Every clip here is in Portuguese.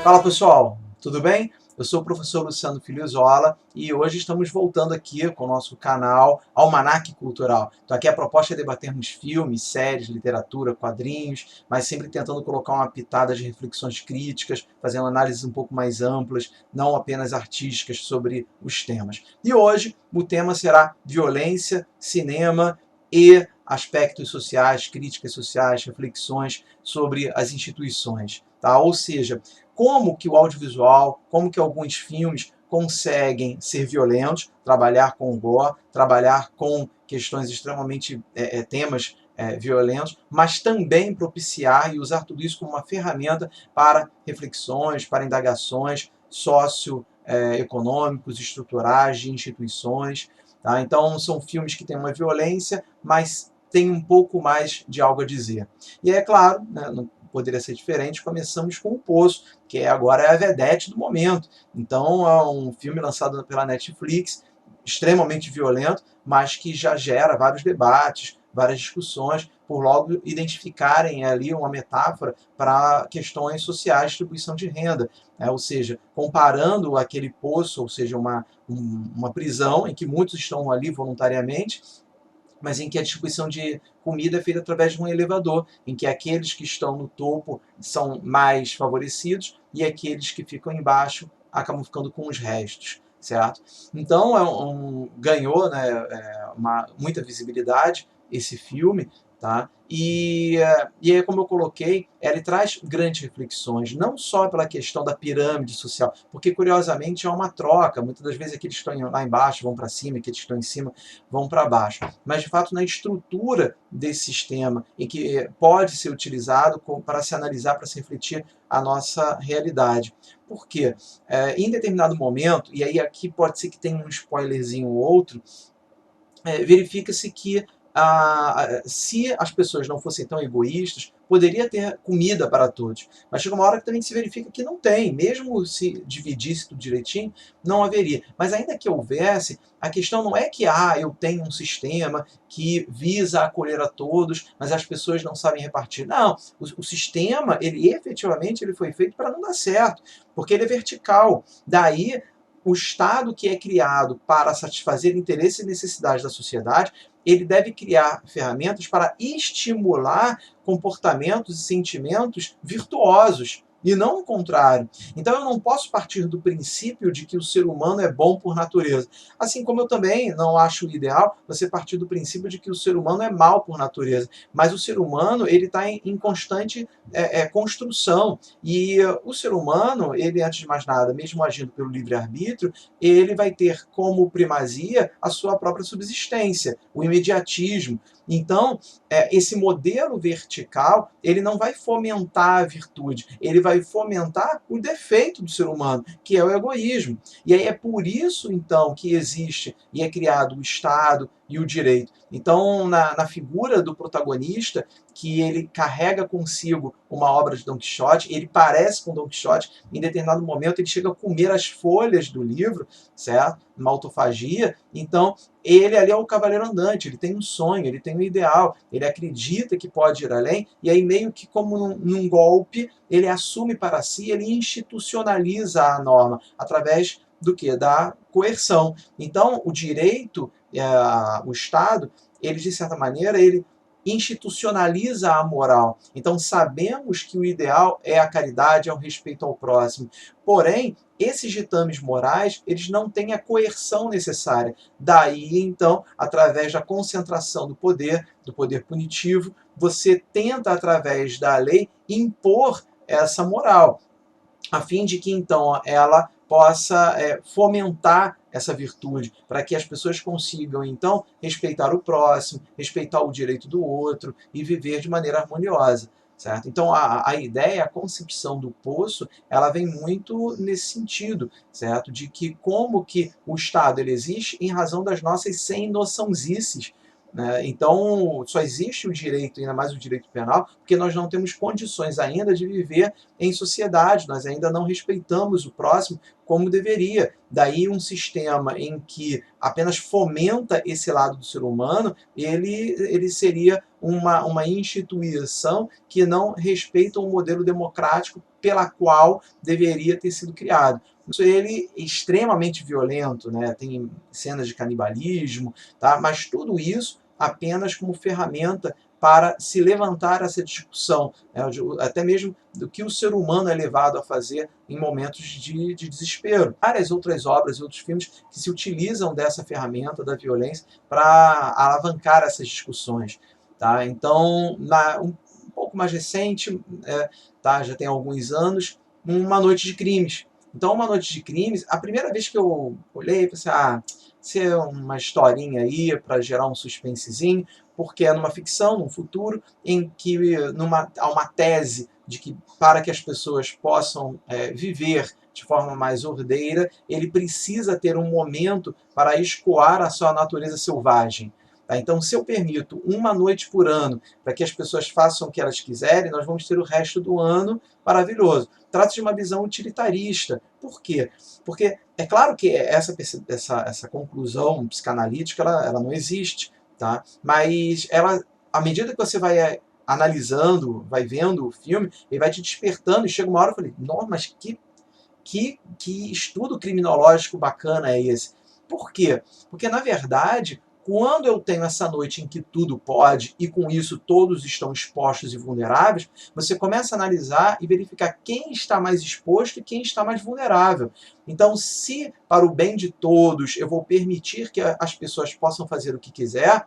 Fala pessoal, tudo bem? Eu sou o professor Luciano Filiozola e hoje estamos voltando aqui com o nosso canal Almanaque Cultural. Então aqui a proposta é debatermos filmes, séries, literatura, quadrinhos, mas sempre tentando colocar uma pitada de reflexões críticas, fazendo análises um pouco mais amplas, não apenas artísticas sobre os temas. E hoje o tema será violência, cinema e aspectos sociais, críticas sociais, reflexões sobre as instituições. Tá? Ou seja, como que o audiovisual, como que alguns filmes conseguem ser violentos, trabalhar com o gore, trabalhar com questões extremamente, temas violentos, mas também propiciar e usar tudo isso como uma ferramenta para reflexões, para indagações socioeconômicos, estruturais de instituições. Tá? Então são filmes que têm uma violência, mas tem um pouco mais de algo a dizer. E é claro, né, não poderia ser diferente, começamos com O Poço, que agora é a vedete do momento. Então é um filme lançado pela Netflix, extremamente violento, mas que já gera vários debates, várias discussões, por logo identificarem ali uma metáfora para questões sociais, distribuição de renda. Ou seja, comparando aquele poço, ou seja, uma prisão em que muitos estão ali voluntariamente, mas em que a distribuição de comida é feita através de um elevador, em que aqueles que estão no topo são mais favorecidos e aqueles que ficam embaixo acabam ficando com os restos, certo? Então ganhou, né, muita visibilidade esse filme, tá? E aí, como eu coloquei, ele traz grandes reflexões, não só pela questão da pirâmide social, porque curiosamente é uma troca, muitas das vezes aqueles que estão lá embaixo vão para cima, aqueles que estão em cima vão para baixo, mas de fato na estrutura desse sistema, em que pode ser utilizado para se analisar, para se refletir a nossa realidade. Por quê? Em determinado momento, e aí aqui pode ser que tenha um spoilerzinho ou outro, verifica-se que se as pessoas não fossem tão egoístas, poderia ter comida para todos. Mas chega uma hora que também se verifica que não tem. Mesmo se dividisse tudo direitinho, não haveria. Mas ainda que houvesse, a questão não é que eu tenho um sistema que visa acolher a todos, mas as pessoas não sabem repartir. Não, o sistema, ele efetivamente ele foi feito para não dar certo, porque ele é vertical. Daí o Estado que é criado para satisfazer interesses e necessidades da sociedade, ele deve criar ferramentas para estimular comportamentos e sentimentos virtuosos, e não o contrário. Então eu não posso partir do princípio de que o ser humano é bom por natureza. Assim como eu também não acho ideal você partir do princípio de que o ser humano é mal por natureza. Mas o ser humano ele está em constante construção. E o ser humano, ele antes de mais nada, mesmo agindo pelo livre-arbítrio, ele vai ter como primazia a sua própria subsistência, o imediatismo. Então, esse modelo vertical, ele não vai fomentar a virtude, ele vai fomentar o defeito do ser humano, que é o egoísmo. E aí é por isso, então, que existe e é criado o Estado e o direito. Então, na figura do protagonista, que ele carrega consigo uma obra de Dom Quixote, ele parece com Dom Quixote, em determinado momento ele chega a comer as folhas do livro, certo? Uma autofagia. Então, ele ali é o cavaleiro andante, ele tem um sonho, ele tem um ideal, ele acredita que pode ir além, e aí meio que como num golpe, ele assume para si, ele institucionaliza a norma, através do que? Da coerção. Então, o direito, o Estado, ele de certa maneira, ele institucionaliza a moral. Então sabemos que o ideal é a caridade, é o respeito ao próximo. Porém, esses ditames morais, eles não têm a coerção necessária. Daí, então, através da concentração do poder punitivo, você tenta, através da lei, impor essa moral, a fim de que, então, ela possa fomentar essa virtude, para que as pessoas consigam, então, respeitar o próximo, respeitar o direito do outro e viver de maneira harmoniosa. Certo? Então, a ideia, a concepção do poço, ela vem muito nesse sentido, certo? De que como que o Estado ele existe em razão das nossas sem noçãozices, né? Então, só existe o direito, ainda mais o direito penal, porque nós não temos condições ainda de viver em sociedade, nós ainda não respeitamos o próximo como deveria. Daí um sistema em que apenas fomenta esse lado do ser humano, ele seria uma instituição que não respeita o modelo democrático pela qual deveria ter sido criado. Isso ele é extremamente violento, né? Tem cenas de canibalismo, tá? Mas tudo isso apenas como ferramenta para se levantar essa discussão, né? Até mesmo do que o ser humano é levado a fazer em momentos de desespero. Várias outras obras e outros filmes que se utilizam dessa ferramenta da violência para alavancar essas discussões. Tá? Então, um pouco mais recente, tá? Já tem alguns anos, Uma Noite de Crimes. Então, Uma Noite de Crimes, a primeira vez que eu olhei, pensei, isso é uma historinha aí para gerar um suspensezinho, porque é numa ficção, num futuro, em que há uma tese de que para que as pessoas possam viver de forma mais ordeira, ele precisa ter um momento para escoar a sua natureza selvagem. Tá? Então, se eu permito uma noite por ano para que as pessoas façam o que elas quiserem, nós vamos ter o resto do ano maravilhoso. Trata-se de uma visão utilitarista. Por quê? Porque é claro que essa conclusão psicanalítica ela não existe, tá? Mas ela, à medida que você vai analisando, vai vendo o filme, ele vai te despertando, e chega uma hora eu falei, nossa, mas que estudo criminológico bacana é esse? Por quê? Porque, na verdade, quando eu tenho essa noite em que tudo pode, e com isso todos estão expostos e vulneráveis, você começa a analisar e verificar quem está mais exposto e quem está mais vulnerável. Então, se para o bem de todos eu vou permitir que as pessoas possam fazer o que quiser,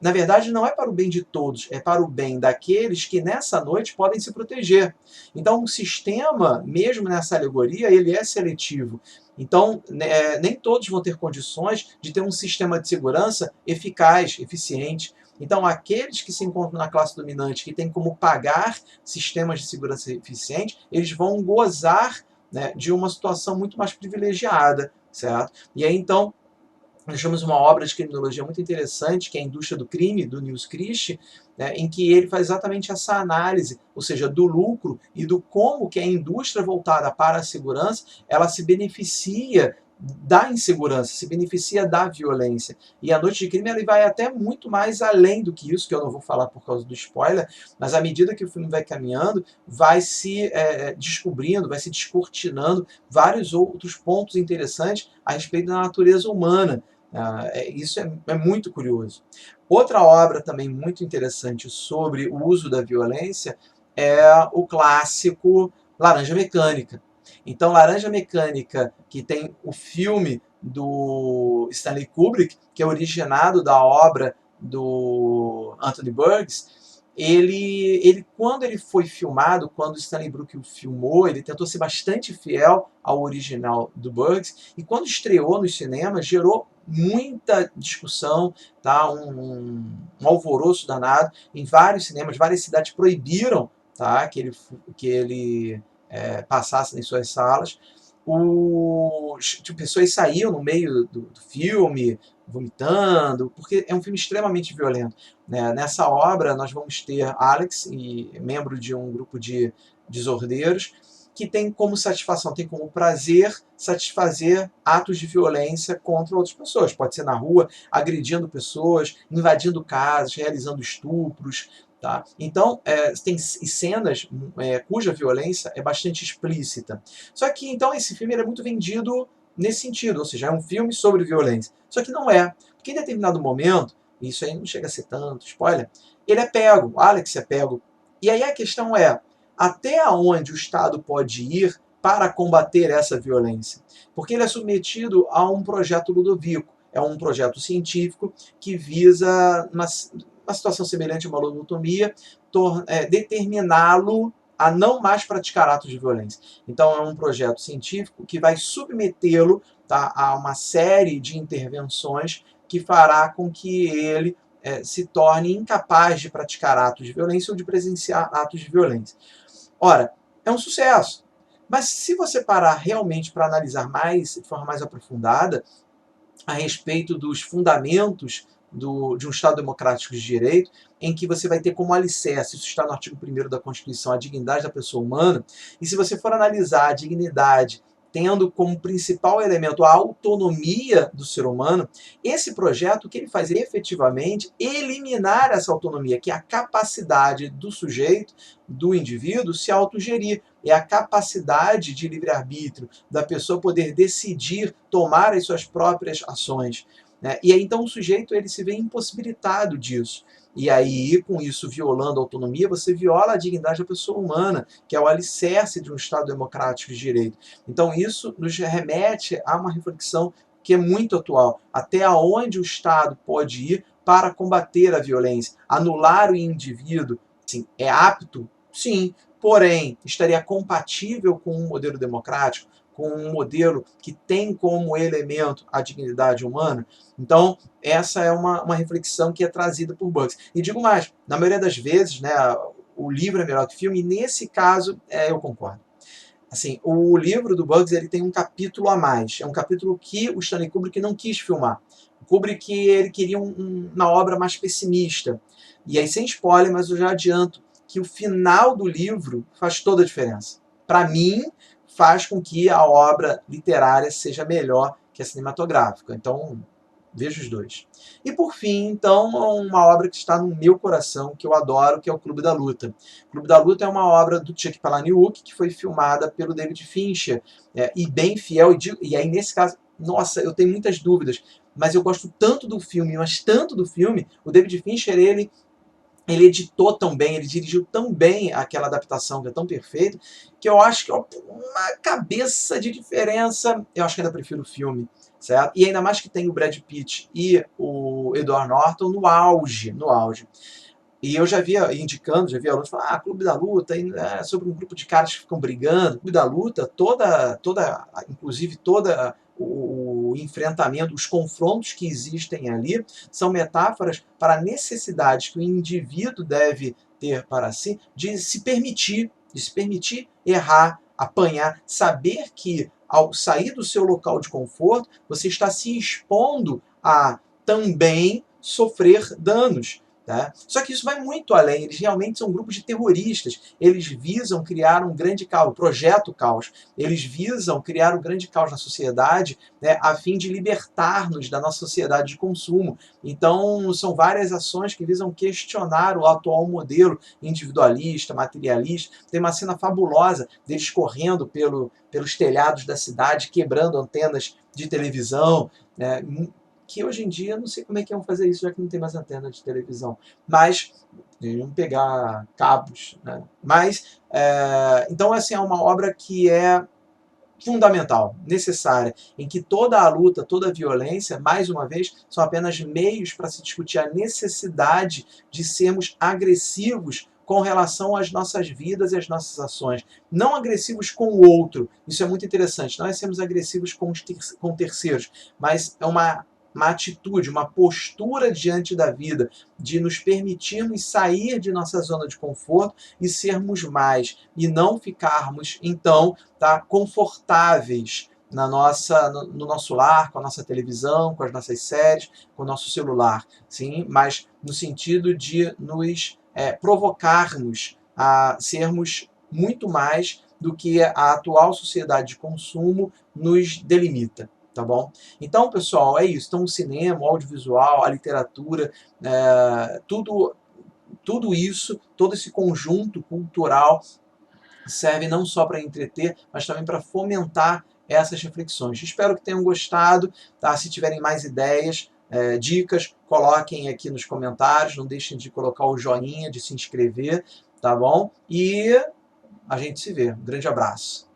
na verdade, não é para o bem de todos, é para o bem daqueles que nessa noite podem se proteger. Então, o sistema, mesmo nessa alegoria, ele é seletivo. Então, nem todos vão ter condições de ter um sistema de segurança eficaz, eficiente. Então, aqueles que se encontram na classe dominante, que têm como pagar sistemas de segurança eficientes, eles vão gozar, né, de uma situação muito mais privilegiada, certo? E aí, então, nós temos uma obra de criminologia muito interessante, que é a Indústria do Crime, do Nils Christie, né, em que ele faz exatamente essa análise, ou seja, do lucro e do como que a indústria voltada para a segurança, ela se beneficia da insegurança, se beneficia da violência. E a Noite de Crime ele vai até muito mais além do que isso, que eu não vou falar por causa do spoiler, mas à medida que o filme vai caminhando, vai se descobrindo, vai se descortinando vários outros pontos interessantes a respeito da natureza humana. Isso é muito curioso. Outra obra também muito interessante sobre o uso da violência é o clássico Laranja Mecânica. Então, Laranja Mecânica, que tem o filme do Stanley Kubrick, que é originado da obra do Anthony Burgess, quando ele foi filmado, quando Stanley Kubrick o filmou, ele tentou ser bastante fiel ao original do Burgess, e quando estreou nos cinemas, gerou muita discussão, tá? Um alvoroço danado em vários cinemas, várias cidades proibiram, tá? que ele passasse nas suas salas. Pessoas saíam no meio do filme, vomitando, porque é um filme extremamente violento. Né? Nessa obra, nós vamos ter Alex, membro de um grupo de desordeiros, que tem como satisfação, tem como prazer satisfazer atos de violência contra outras pessoas. Pode ser na rua, agredindo pessoas, invadindo casas, realizando estupros. Tá? Então, tem cenas cuja violência é bastante explícita. Só que, então, esse filme é muito vendido nesse sentido, ou seja, é um filme sobre violência. Só que não é. Porque em determinado momento, e isso aí não chega a ser tanto spoiler, ele é pego, o Alex é pego. E aí a questão é, até onde o Estado pode ir para combater essa violência? Porque ele é submetido a um projeto Ludovico, é um projeto científico que visa uma situação semelhante a uma lobotomia, determiná-lo a não mais praticar atos de violência. Então é um projeto científico que vai submetê-lo, tá, a uma série de intervenções que fará com que ele se torne incapaz de praticar atos de violência ou de presenciar atos de violência. Ora, é um sucesso. Mas se você parar realmente para analisar mais, de forma mais aprofundada, a respeito dos fundamentos de um Estado democrático de direito, em que você vai ter como alicerce, isso está no artigo 1º da Constituição, a dignidade da pessoa humana, e se você for analisar a dignidade tendo como principal elemento a autonomia do ser humano, esse projeto, o que ele faz é efetivamente eliminar essa autonomia, que é a capacidade do sujeito, do indivíduo, se autogerir. É a capacidade de livre-arbítrio da pessoa poder decidir, tomar as suas próprias ações. Né? E aí, então, o sujeito ele se vê impossibilitado disso. E aí, com isso, violando a autonomia, você viola a dignidade da pessoa humana, que é o alicerce de um Estado democrático de direito. Então, isso nos remete a uma reflexão que é muito atual. Até onde o Estado pode ir para combater a violência? Anular o indivíduo, sim, é apto? Sim. Porém, estaria compatível com um modelo democrático? Com um modelo que tem como elemento a dignidade humana? Então, essa é uma reflexão que é trazida por Bugs. E digo mais, na maioria das vezes, né, o livro é melhor que o filme, e nesse caso, eu concordo. Assim, o livro do Bugs ele tem um capítulo a mais. É um capítulo que o Stanley Kubrick não quis filmar. O Kubrick ele queria uma obra mais pessimista. E aí, sem spoiler, mas eu já adianto que o final do livro faz toda a diferença. Para mim, faz com que a obra literária seja melhor que a cinematográfica. Então, vejo os dois. E por fim, então, uma obra que está no meu coração, que eu adoro, que é o Clube da Luta. O Clube da Luta é uma obra do Chuck Palahniuk, que foi filmada pelo David Fincher, e bem fiel, e aí nesse caso, nossa, eu tenho muitas dúvidas, mas eu gosto tanto do filme, mas tanto do filme, o David Fincher, ele editou tão bem, ele dirigiu tão bem aquela adaptação que é tão perfeita, que eu acho que uma cabeça de diferença, eu acho que ainda prefiro o filme, certo? E ainda mais que tem o Brad Pitt e o Edward Norton no auge, no auge. E eu já via indicando, já via alunos falando, Clube da Luta, sobre um grupo de caras que ficam brigando. Clube da Luta, inclusive toda o enfrentamento, os confrontos que existem ali, são metáforas para a necessidade que o indivíduo deve ter para si de se permitir errar, apanhar, saber que ao sair do seu local de conforto, você está se expondo a também sofrer danos. Tá? Só que isso vai muito além, eles realmente são grupos de terroristas, eles visam criar um grande caos, projeto caos, eles visam criar um grande caos na sociedade, né, a fim de libertar-nos da nossa sociedade de consumo. Então, são várias ações que visam questionar o atual modelo individualista, materialista. Tem uma cena fabulosa deles correndo pelos telhados da cidade, quebrando antenas de televisão, né, que hoje em dia não sei como é que iam fazer isso, já que não tem mais antena de televisão. Mas iam pegar cabos. Né? Mas, então, assim, é uma obra que é fundamental, necessária, em que toda a luta, toda a violência, mais uma vez, são apenas meios para se discutir a necessidade de sermos agressivos com relação às nossas vidas e às nossas ações. Não agressivos com o outro, isso é muito interessante, não é sermos agressivos com terceiros, mas é uma atitude, uma postura diante da vida, de nos permitirmos sair de nossa zona de conforto e sermos mais, e não ficarmos, então, confortáveis no nosso lar, com a nossa televisão, com as nossas séries, com o nosso celular, sim, mas no sentido de nos provocarmos a sermos muito mais do que a atual sociedade de consumo nos delimita. Tá bom? Então, pessoal, é isso. Então, o cinema, o audiovisual, a literatura, tudo isso, todo esse conjunto cultural serve não só para entreter, mas também para fomentar essas reflexões. Espero que tenham gostado. Tá? Se tiverem mais ideias, dicas, coloquem aqui nos comentários. Não deixem de colocar o joinha, de se inscrever, tá bom? E a gente se vê. Um grande abraço.